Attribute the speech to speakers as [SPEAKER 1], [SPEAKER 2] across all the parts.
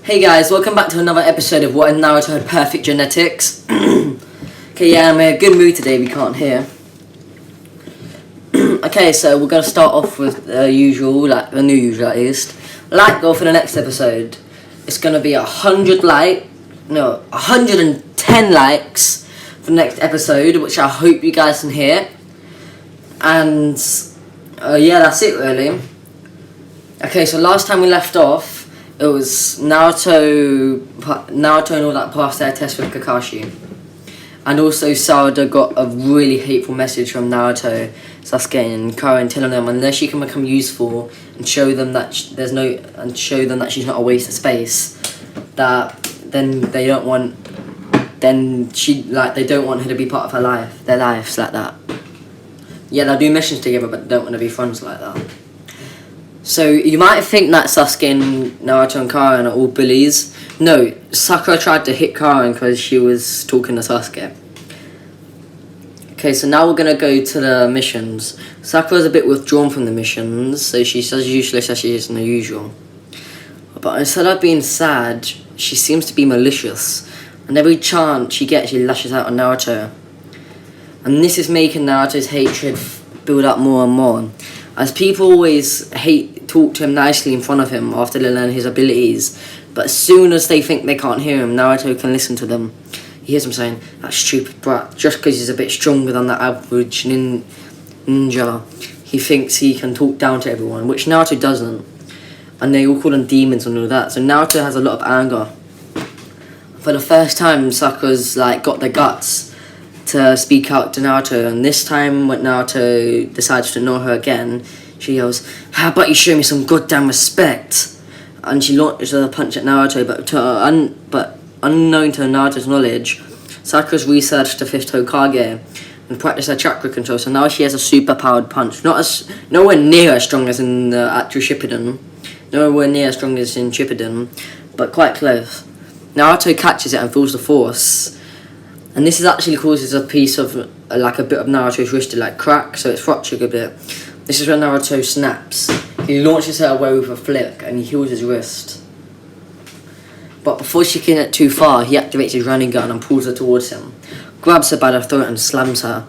[SPEAKER 1] Hey guys, welcome back to another episode of What If Naruto Had Perfect Genetics. Okay, yeah, I'm in a good mood today, we can't hear. Okay, so we're going to start off with the usual, like the new usual at least. Like goal for the next episode. It's going to be 110 likes for the next episode, which I hope you guys can hear. And, yeah, that's it really. Okay, so last time we left off, it was Naruto and all that passed their test with Kakashi. And also Sarada got a really hateful message from Naruto, Sasuke and Karen telling them unless she can become useful and show them that she's not a waste of space, that then they don't want her to be part of their lives like that. Yeah, they'll do missions together but they don't want to be friends like that. So, you might think that Sasuke and Naruto and Karen are all bullies. No, Sakura tried to hit Karen because she was talking to Sasuke. Okay, so now we're going to go to the missions. Sakura's a bit withdrawn from the missions, so she's as useless as she is in the usual. But instead of being sad, she seems to be malicious. And every chance she gets, she lashes out on Naruto. And this is making Naruto's hatred build up more and more. As people always talk to him nicely in front of him after they learn his abilities, but as soon as they think they can't hear him, Naruto can listen to them. He hears them saying, "That stupid brat," just because he's a bit stronger than the average ninja. He thinks he can talk down to everyone, which Naruto doesn't. And they all call him demons and all that, so Naruto has a lot of anger. For the first time, Sakura's got the guts to speak out to Naruto, and this time when Naruto decides to ignore her again, she yells, "How about you show me some goddamn respect?" And she launches a punch at Naruto, but unknown to Naruto's knowledge, Sakura's researched the 5th Hokage and practiced her chakra control, so now she has a super powered punch. Nowhere near as strong as in the actual Shippuden, but quite close. Naruto catches it and feels the force. And this actually causes a piece of, a bit of Naruto's wrist to crack, so it's fractured a bit. This is when Naruto snaps. He launches her away with a flick and he heals his wrist. But before she can get too far, he activates his running gun and pulls her towards him, grabs her by the throat and slams her.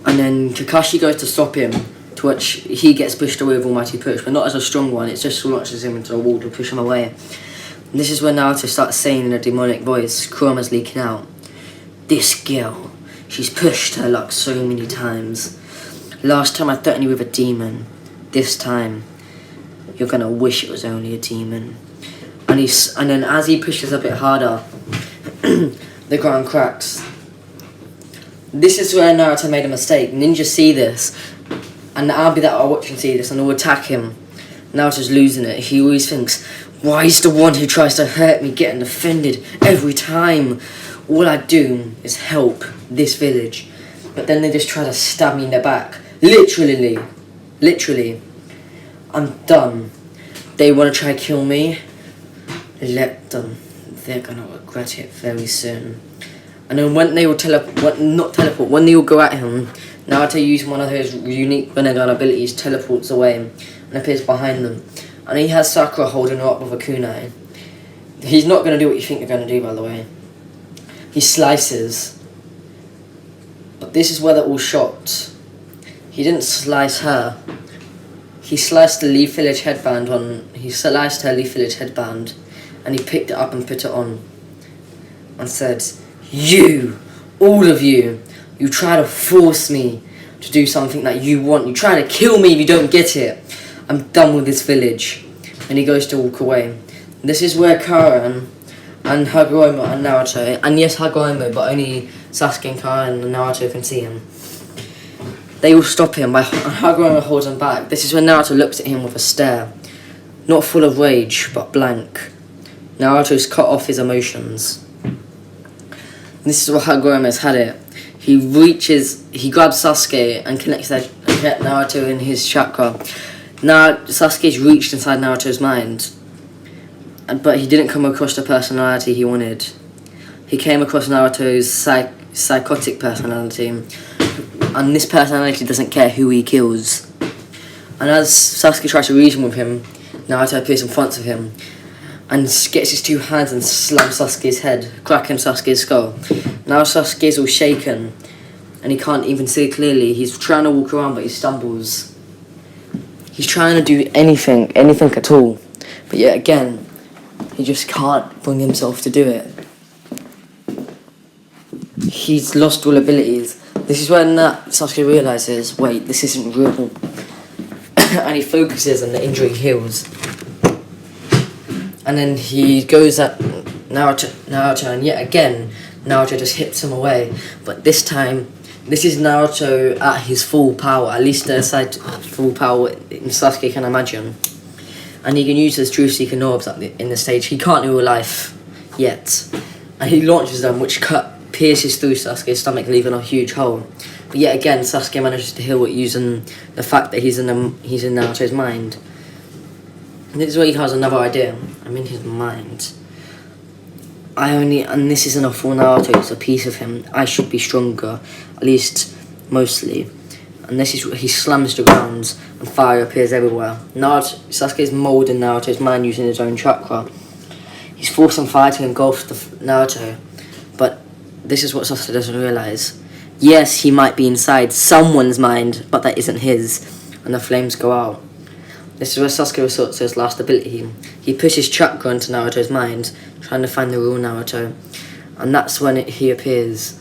[SPEAKER 1] And then Kakashi goes to stop him, to which he gets pushed away with Almighty Push, but not as a strong one, it just launches him into a wall to push him away. And this is when Naruto starts saying in a demonic voice, Kuroma's leaking out, "This girl, she's pushed her luck so many times. Last time I threatened you with a demon. This time, you're gonna wish it was only a demon." And then as he pushes a bit harder, the ground cracks. This is where Naruto made a mistake. Ninjas see this, and the army that are watching see this and will attack him. Naruto's losing it. He always thinks, why is the one who tries to hurt me getting offended every time? All I do is help this village. But then they just try to stab me in the back. Literally. I'm done. They want to try to kill me. Let them. They're going to regret it very soon. And then when they will when they will go at him, Naruto uses one of his unique Rinnegan abilities, teleports away and appears behind them. And he has Sakura holding her up with a kunai. He's not going to do what you think you're going to do, by the way. He slices. But this is where they're all shocked. He didn't slice her. He sliced her Leaf Village headband, and he picked it up and put it on. And said, "You, all of you try to force me to do something that you want. You try to kill me if you don't get it. I'm done with this village." And he goes to walk away. This is where Karen and Hagoromo and Naruto, and yes, Hagoromo, but only Sasuke and Karen and Naruto can see him. They will stop him, and Hagoromo holds him back. This is when Naruto looks at him with a stare, not full of rage, but blank. Naruto's cut off his emotions. This is where Hagoromo's had it. He grabs Sasuke and connects Naruto in his chakra. Now, Sasuke's reached inside Naruto's mind, but he didn't come across the personality he wanted. He came across Naruto's psychotic personality, and this personality doesn't care who he kills. And as Sasuke tries to reason with him, Naruto appears in front of him, and gets his 2 hands and slams Sasuke's head, cracking Sasuke's skull. Now Sasuke's all shaken, and he can't even see clearly. He's trying to walk around, but he stumbles. He's trying to do anything at all, but yet again, he just can't bring himself to do it. He's lost all abilities. This is when Sasuke realises, wait, this isn't real. And he focuses and the injury heals. And then he goes at Naruto, and yet again, Naruto just hits him away. But this time, this is Naruto at his full power, at least the side full power Sasuke can imagine. And he can use his Truth Seeking Orbs in the stage. He can't in real life yet. And he launches them, which pierces through Sasuke's stomach, leaving a huge hole. But yet again, Sasuke manages to heal it using the fact that he's in Naruto's mind. And this is where he has another idea. I'm in his mind. And this isn't a full Naruto, it's a piece of him. I should be stronger, at least mostly. And this is he slams the ground and fire appears everywhere. Sasuke is moulding Naruto's mind using his own chakra. He's forcing fire to engulf Naruto. But this is what Sasuke doesn't realise. Yes, he might be inside someone's mind, but that isn't his. And the flames go out. This is where Sasuke resorts to his last ability. He pushes chakra into Naruto's mind, trying to find the real Naruto. And that's when he appears.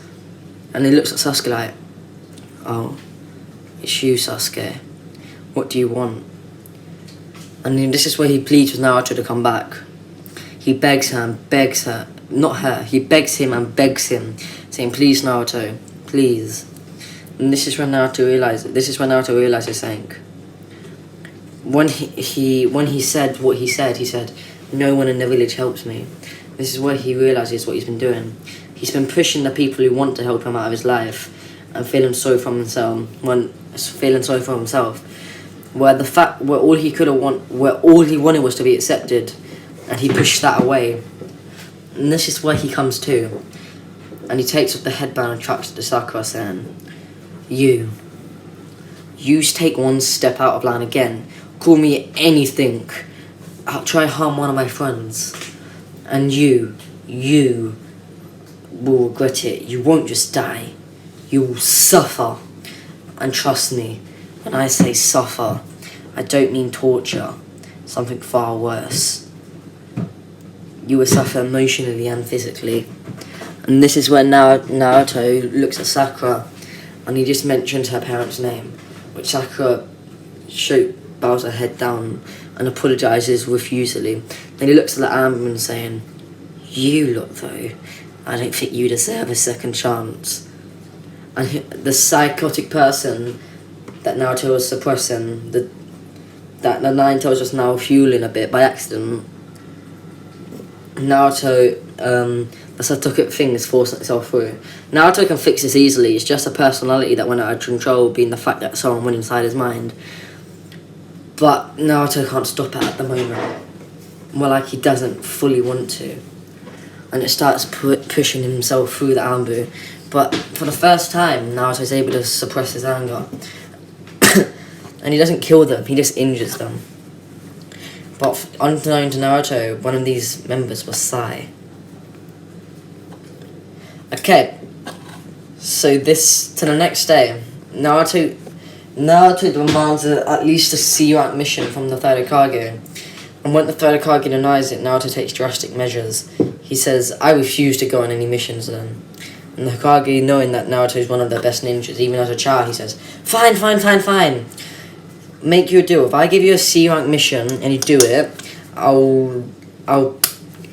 [SPEAKER 1] And he looks at Sasuke like, oh, it's you, Sasuke. What do you want? And then this is where he pleads with Naruto to come back. He begs her and begs her. Not her. He begs him and begs him, saying, please, Naruto, please. And this is when Naruto realizes something. When he said what he said, no one in the village helps me. This is where he realizes what he's been doing. He's been pushing the people who want to help him out of his life and feeling sorry for himself. Where all he wanted was to be accepted, and he pushed that away. And this is where he comes to, and he takes off the headband and tracks to Sakura, saying, You take one step out of line again. Call me anything. I'll try harm one of my friends. And you will regret it. You won't just die. You will suffer. And trust me, when I say suffer, I don't mean torture. Something far worse. You will suffer emotionally and physically. And this is when Naruto looks at Sakura, and he just mentions her parents' name, which Sakura bows her head down and apologises refusally. Then he looks at the ambulance saying, you look though, I don't think you deserve a second chance. And the psychotic person that Naruto was suppressing, that the Nine Tails was now fueling a bit by accident, Naruto, the psychotic thing is forcing itself through. Naruto can fix this easily. It's just a personality that went out of control, being the fact that someone went inside his mind. But Naruto can't stop it at the moment. Well, like he doesn't fully want to. And it starts pushing himself through the ambu. But for the first time, Naruto's able to suppress his anger. And he doesn't kill them, he just injures them. But unknown to Naruto, one of these members was Sai. Okay, so to the next day, Naruto demands at least a C-rank mission from the third Hokage. And when the third Hokage denies it, Naruto takes drastic measures. He says, I refuse to go on any missions then. And the Hokage, knowing that Naruto is one of their best ninjas, even as a child, he says, fine. Make you a deal. If I give you a C-rank mission and you do it, I'll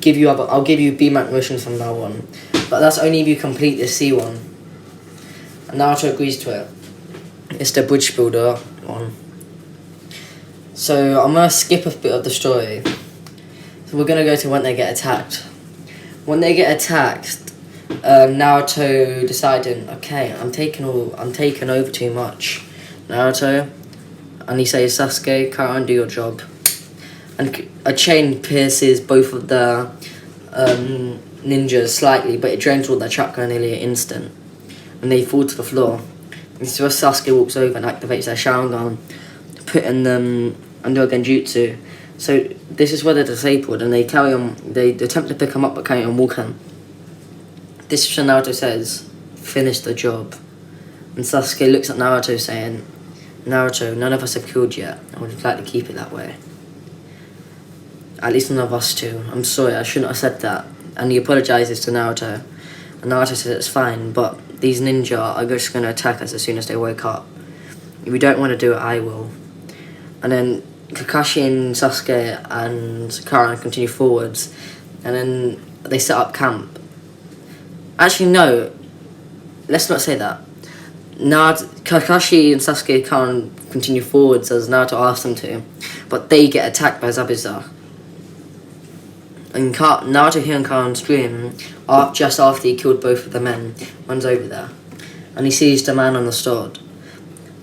[SPEAKER 1] give you B-rank missions from now on. But that's only if you complete the C one. And Naruto agrees to it. It's the bridge builder one. So I'm gonna skip a bit of the story. So we're gonna go to when they get attacked. When they get attacked, Naruto deciding, okay, I'm taking over too much. Naruto, and he says, Sasuke, carry on, do your job. And a chain pierces both of the ninjas slightly, but it drains all their chakra in nearly an instant. And they fall to the floor. This is where Sasuke walks over and activates their Sharingan, putting them under a genjutsu. So this is where they're disabled, and they attempt to pick him up but carry on walking. This is when Naruto says, "Finish the job." And Sasuke looks at Naruto saying, "Naruto, none of us have killed yet. I would like to keep it that way. At least none of us two. I'm sorry, I shouldn't have said that." And he apologises to Naruto. And Naruto says it's fine, but these ninja are just going to attack us as soon as they wake up. If you don't want to do it, I will. And then Kakashi and Sasuke and Karan continue forwards, and then they set up camp. Actually, no, let's not say that. Kakashi and Sasuke can't continue forwards as Naruto asked them to, but they get attacked by Zabuza. And Naruto hearing Karan scream just after he killed both of the men, runs over there, and he sees the man on the sword.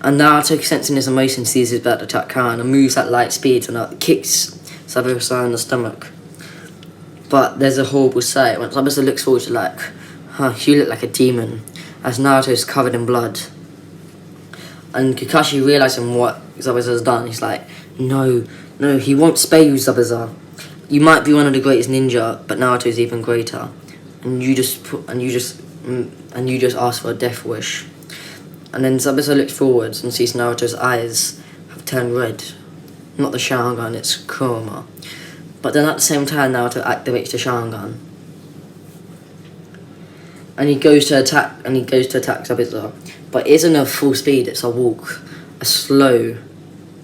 [SPEAKER 1] And Naruto, sensing his emotion, sees he's about to attack Karan and moves at light speed and kicks Zabuza in the stomach. But there's a horrible sight when Zabuza looks forward to like, you look like a demon, as Naruto is covered in blood. And Kakashi, realising what Zabuza has done, he's like, no, he won't spare you, Zabuza. You might be one of the greatest ninja, but Naruto is even greater. And you just asked for a death wish. And then Zabuza looks forwards and sees Naruto's eyes have turned red. Not the Sharingan, it's Kurama. But then at the same time, Naruto activates the Sharingan. And he goes to attack Zabuza. But it isn't a full speed, it's a walk. A slow,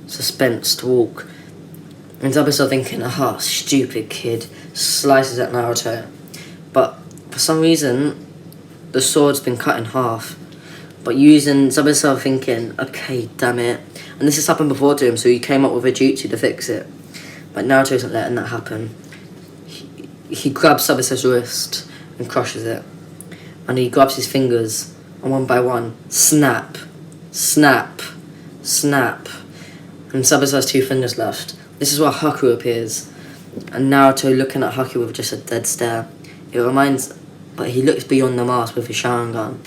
[SPEAKER 1] suspensed walk. And Zabuza thinking, aha, stupid kid, slices at Naruto. But for some reason, the sword's been cut in half. But Zabuza thinking, okay, damn it. And this has happened before to him, so he came up with a jutsu to fix it. But Naruto isn't letting that happen. He grabs Zabuza's wrist and crushes it. And he grabs his fingers, and one by one, snap, snap, snap. And Zabuza has 2 fingers left. This is where Haku appears. And Naruto looking at Haku with just a dead stare. But he looks beyond the mask with his Sharingan.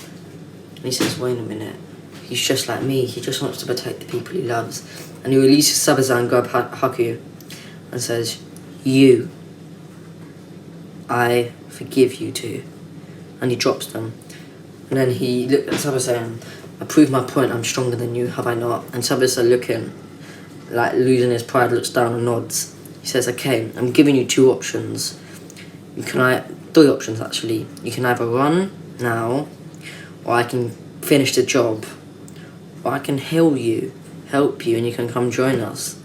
[SPEAKER 1] And he says, wait a minute, he's just like me, he just wants to protect the people he loves. And he releases Zabuza and grabs Haku and says, I forgive you two. And he drops them. And then he looked at Zabuza and, I proved my point, I'm stronger than you, have I not? And Zabuza looking, like losing his pride, looks down and nods. He says, okay, I'm giving you 2 options. 3 options actually. You can either run now, or I can finish the job, or I can help you, and you can come join us.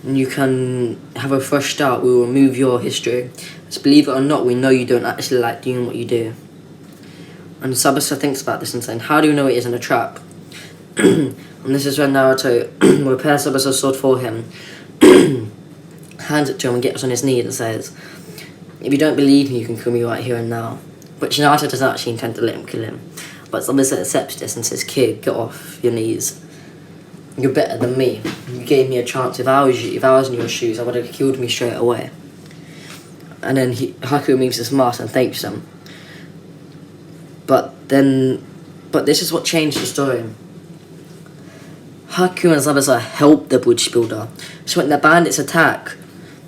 [SPEAKER 1] And you can have a fresh start. We will remove your history. So believe it or not, we know you don't actually like doing what you do. And Zabuza thinks about this and saying, how do you know it isn't a trap? And this is when Naruto repairs Zabuza's sword for him, hands it to him and gets on his knee and says, if you don't believe me, you can kill me right here and now. But Naruto doesn't actually intend to let him kill him. But Zabuza accepts this and says, kid, get off your knees. You're better than me. You gave me a chance. If I was in your shoes, I would have killed me straight away. And then Haku removes his mask and thanks him. But this is what changed the story. Haku and Zabuza help the bridge builder. So when the bandits attack,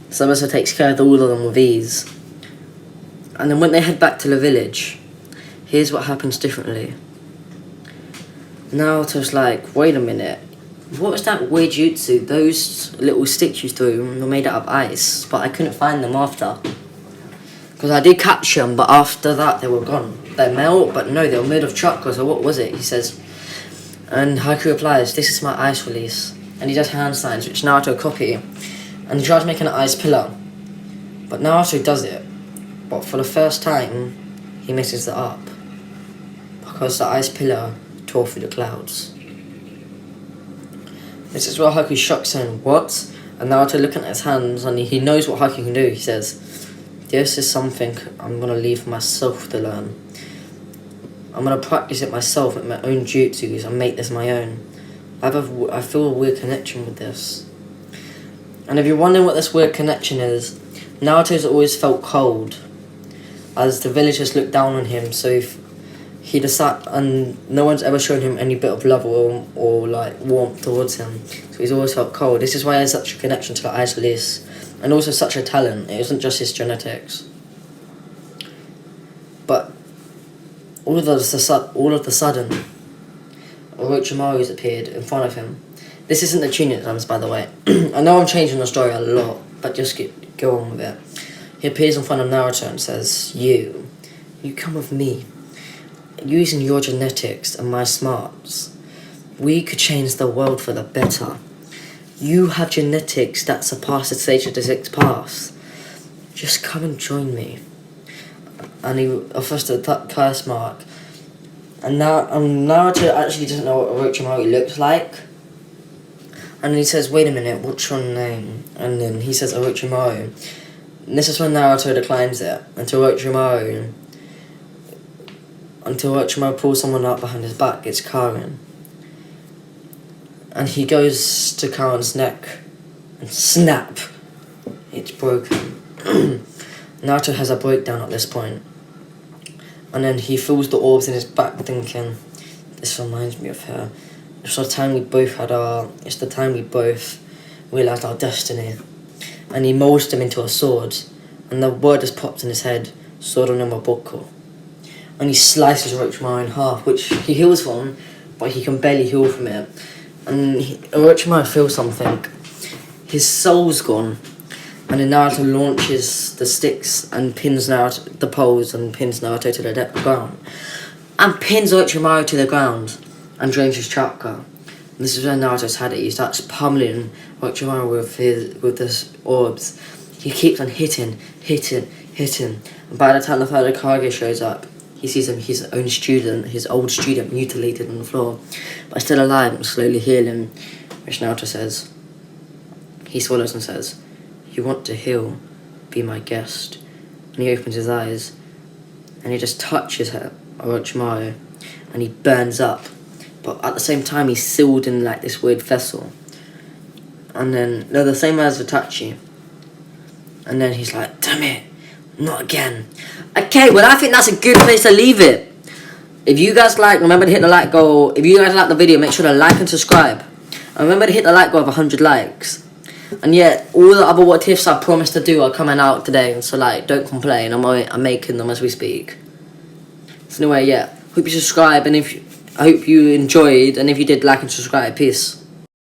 [SPEAKER 1] Zabuza takes care of all of them with ease. And then when they head back to the village, here's what happens differently. Naruto's like, wait a minute, what was that weird jutsu? Those little sticks you threw were made out of ice, but I couldn't find them after. Because I did catch them, but after that they were gone. They melt, but no, they were made of chakra, so what was it? He says. And Haku replies, this is my ice release. And he does hand signs, which Naruto copy. And he tries making an ice pillar. But Naruto does it. But for the first time, he messes it up. Because the ice pillar tore through the clouds. This is where Haku's shocked, saying, what? And Naruto looking at his hands, and he knows what Haku can do. He says, this is something I'm going to leave for myself to learn. I'm going to practice it myself with my own jutsus and make this my own. I feel a weird connection with this. And if you're wondering what this weird connection is, Naruto's always felt cold, as the villagers look down on him, so he decided, and no one's ever shown him any bit of love or like warmth towards him. So he's always felt cold. This is why he has such a connection to the Isolese, and also such a talent. It isn't just his genetics. But all of the sudden, Orochimaru's appeared in front of him. This isn't the tuning exams, by the way. I know I'm changing the story a lot, but just go on with it. He appears in front of Naruto and says, You come with me. Using your genetics and my smarts, we could change the world for the better. You have genetics that surpass the stage of the 6th pass. Just come and join me. And he offers the curse mark. And now Naruto actually doesn't know what Orochimaru looks like. And he says, wait a minute, what's your name? And then he says Orochimaru. And this is when Naruto declines it until Orochimaru pulls someone up behind his back. It's Karen. And he goes to Karen's neck and snap, it's broken. Naruto has a breakdown at this point. And then he feels the orbs in his back thinking, this reminds me of her. It's the time we both realised our destiny. And he molds him into a sword. And the word has popped in his head, Soro no Maboko. And he slices Orochimaru in half, which he heals from, but he can barely heal from it. And Orochimaru feels something. His soul's gone. And then Naruto launches the sticks and pins Naruto, the poles, and pins Naruto to the ground. And pins Orochimaru to the ground and drains his chakra. And this is when Naruto's had it. He starts pummeling Orochimaru with his orbs. He keeps on hitting. And by the time the third Kage shows up, he sees him, his old student, mutilated on the floor, but still alive and slowly healing, which Naruto says. He swallows and says, you want to heal, be my guest. And he opens his eyes, and he just touches her, Orochimaru, and he burns up. But at the same time, he's sealed in like this weird vessel. And then they're the same as Itachi. And then he's like, damn it, not again. Okay, well I think that's a good place to leave it. If you guys remember to hit the like goal. If you guys like the video, make sure to like and subscribe. And remember to hit the like goal of 100 likes. And yeah, all the other what ifs I promised to do are coming out today. So don't complain, I'm making them as we speak. So anyway, yeah, hope you subscribe, and I hope you enjoyed, and if you did, like and subscribe. Peace.